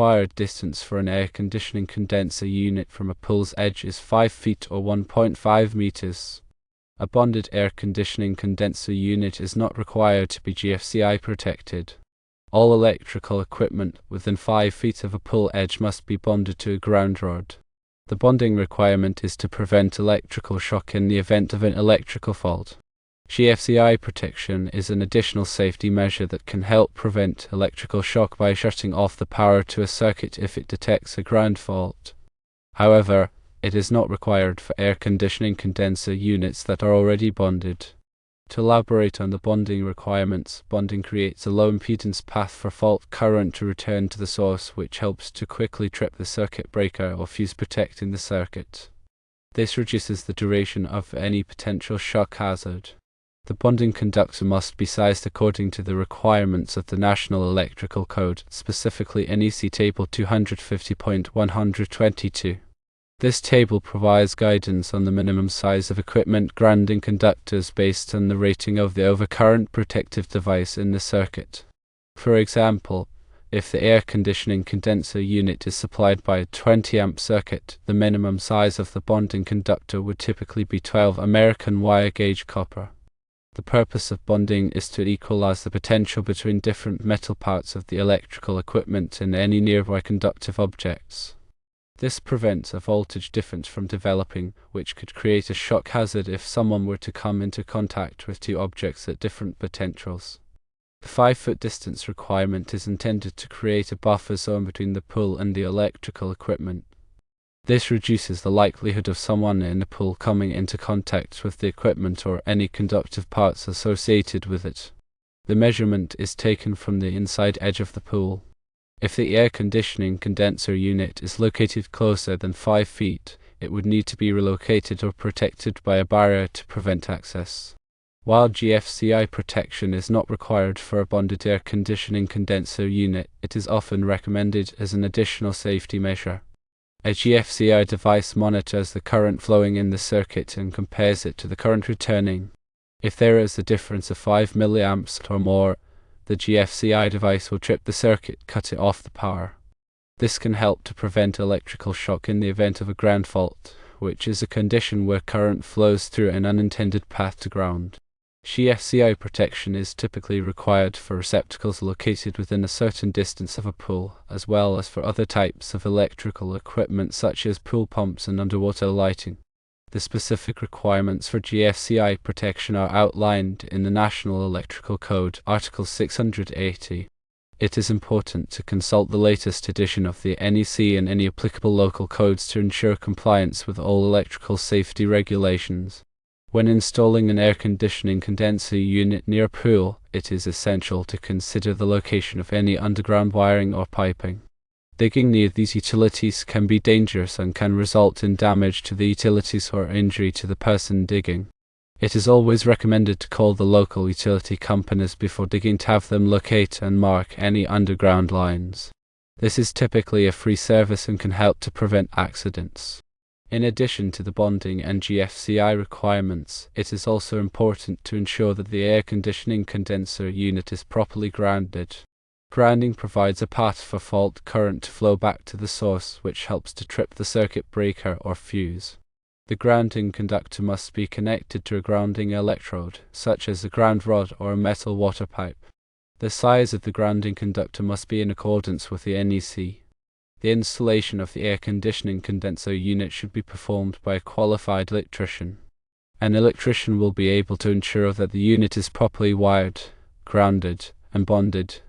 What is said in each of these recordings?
required distance for an air conditioning condenser unit from a pool's edge is 5 feet or 1.5 meters. A bonded air conditioning condenser unit is not required to be GFCI protected. All electrical equipment within 5 feet of a pool edge must be bonded to a ground rod. The bonding requirement is to prevent electrical shock in the event of an electrical fault. GFCI protection is an additional safety measure that can help prevent electrical shock by shutting off the power to a circuit if it detects a ground fault. However, it is not required for air conditioning condenser units that are already bonded. To elaborate on the bonding requirements, bonding creates a low impedance path for fault current to return to the source, which helps to quickly trip the circuit breaker or fuse protecting the circuit. This reduces the duration of any potential shock hazard. The bonding conductor must be sized according to the requirements of the National Electrical Code, specifically NEC Table 250.122. This table provides guidance on the minimum size of equipment grounding conductors based on the rating of the overcurrent protective device in the circuit. For example, if the air conditioning condenser unit is supplied by a 20 amp circuit, the minimum size of the bonding conductor would typically be 12 American wire gauge copper. The purpose of bonding is to equalize the potential between different metal parts of the electrical equipment and any nearby conductive objects. This prevents a voltage difference from developing, which could create a shock hazard if someone were to come into contact with two objects at different potentials. The 5-foot distance requirement is intended to create a buffer zone between the pool and the electrical equipment. This reduces the likelihood of someone in the pool coming into contact with the equipment or any conductive parts associated with it. The measurement is taken from the inside edge of the pool. If the air conditioning condenser unit is located closer than 5 feet, it would need to be relocated or protected by a barrier to prevent access. While GFCI protection is not required for a bonded air conditioning condenser unit, it is often recommended as an additional safety measure. A GFCI device monitors the current flowing in the circuit and compares it to the current returning. If there is a difference of 5 milliamps or more, the GFCI device will trip the circuit, cutting off the power. This can help to prevent electrical shock in the event of a ground fault, which is a condition where current flows through an unintended path to ground. GFCI protection is typically required for receptacles located within a certain distance of a pool, as well as for other types of electrical equipment such as pool pumps and underwater lighting. The specific requirements for GFCI protection are outlined in the National Electrical Code, Article 680. It is important to consult the latest edition of the NEC and any applicable local codes to ensure compliance with all electrical safety regulations. When installing an air conditioning condenser unit near a pool, it is essential to consider the location of any underground wiring or piping. Digging near these utilities can be dangerous and can result in damage to the utilities or injury to the person digging. It is always recommended to call the local utility companies before digging to have them locate and mark any underground lines. This is typically a free service and can help to prevent accidents. In addition to the bonding and GFCI requirements, it is also important to ensure that the air conditioning condenser unit is properly grounded. Grounding provides a path for fault current to flow back to the source, which helps to trip the circuit breaker or fuse. The grounding conductor must be connected to a grounding electrode, such as a ground rod or a metal water pipe. The size of the grounding conductor must be in accordance with the NEC. The installation of the air conditioning condenser unit should be performed by a qualified electrician. An electrician will be able to ensure that the unit is properly wired, grounded, and bonded,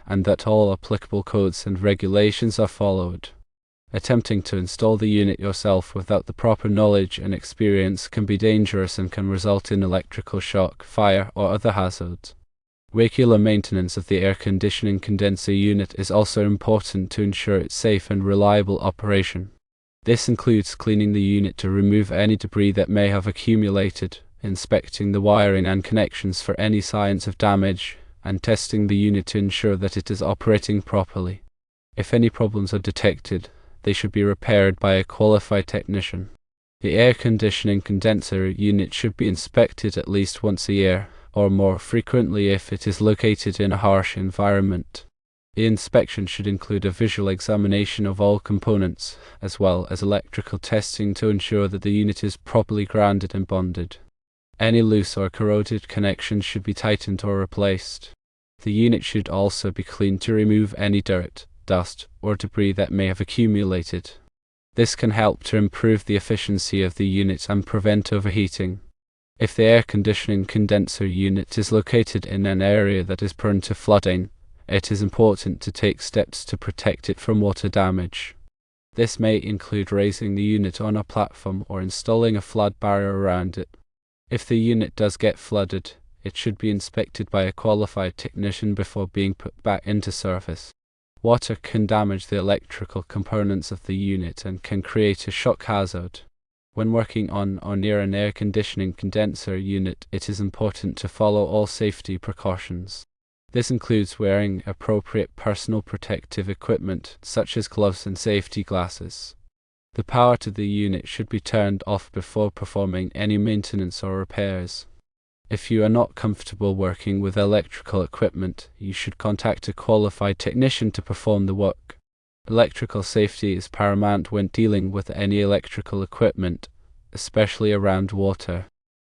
and that all applicable codes and regulations are followed. Attempting to install the unit yourself without the proper knowledge and experience can be dangerous and can result in electrical shock, fire, or other hazards. Regular maintenance of the air conditioning condenser unit is also important to ensure its safe and reliable operation. This includes cleaning the unit to remove any debris that may have accumulated, inspecting the wiring and connections for any signs of damage, and testing the unit to ensure that it is operating properly. If any problems are detected, they should be repaired by a qualified technician. The air conditioning condenser unit should be inspected at least once a year, or more frequently if it is located in a harsh environment. The inspection should include a visual examination of all components, as well as electrical testing to ensure that the unit is properly grounded and bonded. Any loose or corroded connections should be tightened or replaced. The unit should also be cleaned to remove any dirt, dust, or debris that may have accumulated. This can help to improve the efficiency of the unit and prevent overheating. If the air conditioning condenser unit is located in an area that is prone to flooding, it is important to take steps to protect it from water damage. This may include raising the unit on a platform or installing a flood barrier around it. If the unit does get flooded, it should be inspected by a qualified technician before being put back into service. Water can damage the electrical components of the unit and can create a shock hazard. When working on or near an air conditioning condenser unit, it is important to follow all safety precautions. This includes wearing appropriate personal protective equipment, such as gloves and safety glasses. The power to the unit should be turned off before performing any maintenance or repairs. If you are not comfortable working with electrical equipment, you should contact a qualified technician to perform the work. Electrical safety is paramount when dealing with any electrical equipment, especially around water.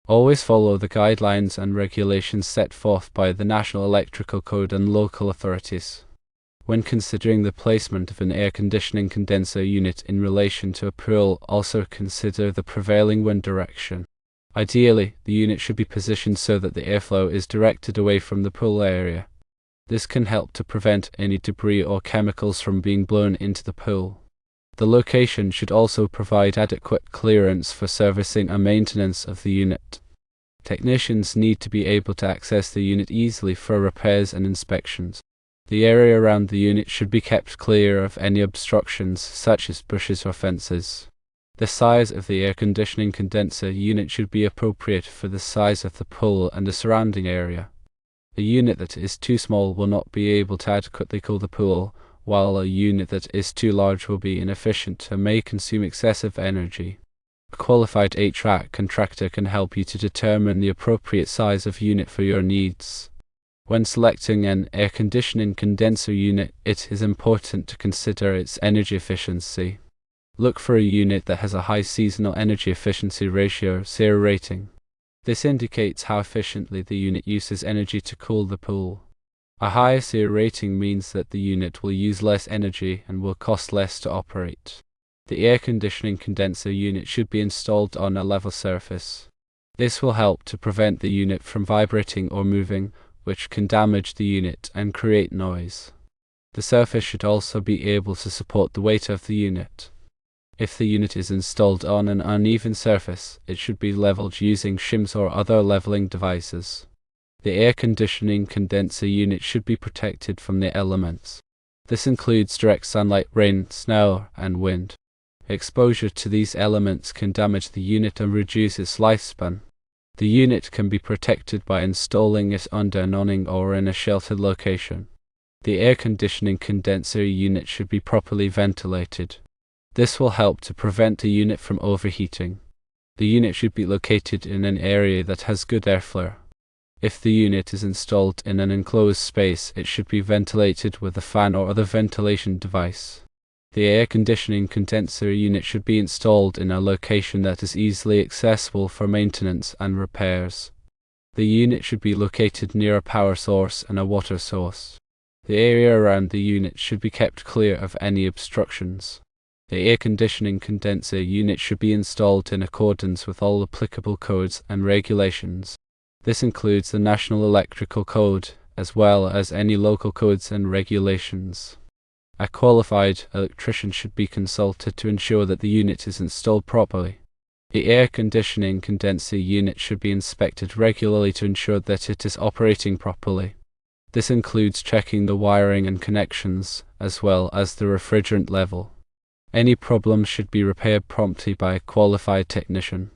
Always follow the guidelines and regulations set forth by the National Electrical Code and local authorities. When considering the placement of an air conditioning condenser unit in relation to a pool, also consider the prevailing wind direction. Ideally, the unit should be positioned so that the airflow is directed away from the pool area. This can help to prevent any debris or chemicals from being blown into the pool. The location should also provide adequate clearance for servicing and maintenance of the unit. Technicians need to be able to access the unit easily for repairs and inspections. The area around the unit should be kept clear of any obstructions, such as bushes or fences. The size of the air conditioning condenser unit should be appropriate for the size of the pool and the surrounding area. A unit that is too small will not be able to adequately cool the pool, while a unit that is too large will be inefficient and may consume excessive energy. A qualified HVAC contractor can help you to determine the appropriate size of unit for your needs. When selecting an air conditioning condenser unit, it is important to consider its energy efficiency. Look for a unit that has a high seasonal energy efficiency ratio (SEER) rating. This indicates how efficiently the unit uses energy to cool the pool. A higher SEER rating means that the unit will use less energy and will cost less to operate. The air conditioning condenser unit should be installed on a level surface. This will help to prevent the unit from vibrating or moving, which can damage the unit and create noise. The surface should also be able to support the weight of the unit. If the unit is installed on an uneven surface, it should be leveled using shims or other leveling devices. The air conditioning condenser unit should be protected from the elements. This includes direct sunlight, rain, snow, and wind. Exposure to these elements can damage the unit and reduce its lifespan. The unit can be protected by installing it under an awning or in a sheltered location. The air conditioning condenser unit should be properly ventilated. This will help to prevent the unit from overheating. The unit should be located in an area that has good airflow. If the unit is installed in an enclosed space, it should be ventilated with a fan or other ventilation device. The air conditioning condenser unit should be installed in a location that is easily accessible for maintenance and repairs. The unit should be located near a power source and a water source. The area around the unit should be kept clear of any obstructions. The air conditioning condenser unit should be installed in accordance with all applicable codes and regulations. This includes the National Electrical Code, as well as any local codes and regulations. A qualified electrician should be consulted to ensure that the unit is installed properly. The air conditioning condenser unit should be inspected regularly to ensure that it is operating properly. This includes checking the wiring and connections, as well as the refrigerant level. Any problems should be repaired promptly by a qualified technician.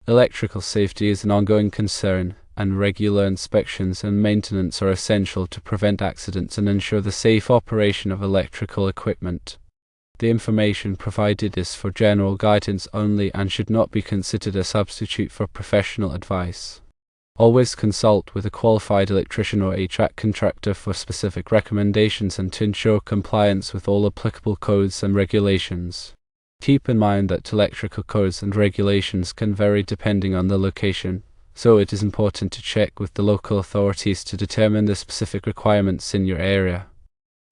Electrical safety is an ongoing concern, and regular inspections and maintenance are essential to prevent accidents and ensure the safe operation of electrical equipment. The information provided is for general guidance only and should not be considered a substitute for professional advice. Always consult with a qualified electrician or HVAC contractor for specific recommendations and to ensure compliance with all applicable codes and regulations. Keep in mind that electrical codes and regulations can vary depending on the location, so it is important to check with the local authorities to determine the specific requirements in your area.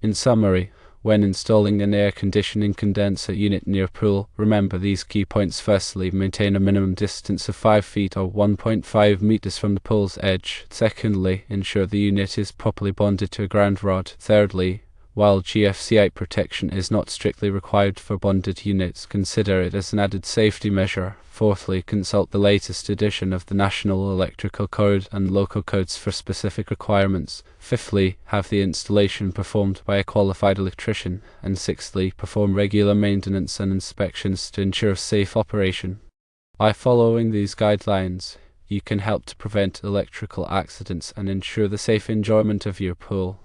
In summary, when installing an air conditioning condenser unit near a pool, remember these key points. Firstly, maintain a minimum distance of 5 feet or 1.5 meters from the pool's edge. Secondly, ensure the unit is properly bonded to a ground rod. Thirdly, while GFCI protection is not strictly required for bonded units, consider it as an added safety measure. Fourthly, consult the latest edition of the National Electrical Code and local codes for specific requirements. Fifthly, have the installation performed by a qualified electrician. And sixthly, perform regular maintenance and inspections to ensure safe operation. By following these guidelines, you can help to prevent electrical accidents and ensure the safe enjoyment of your pool.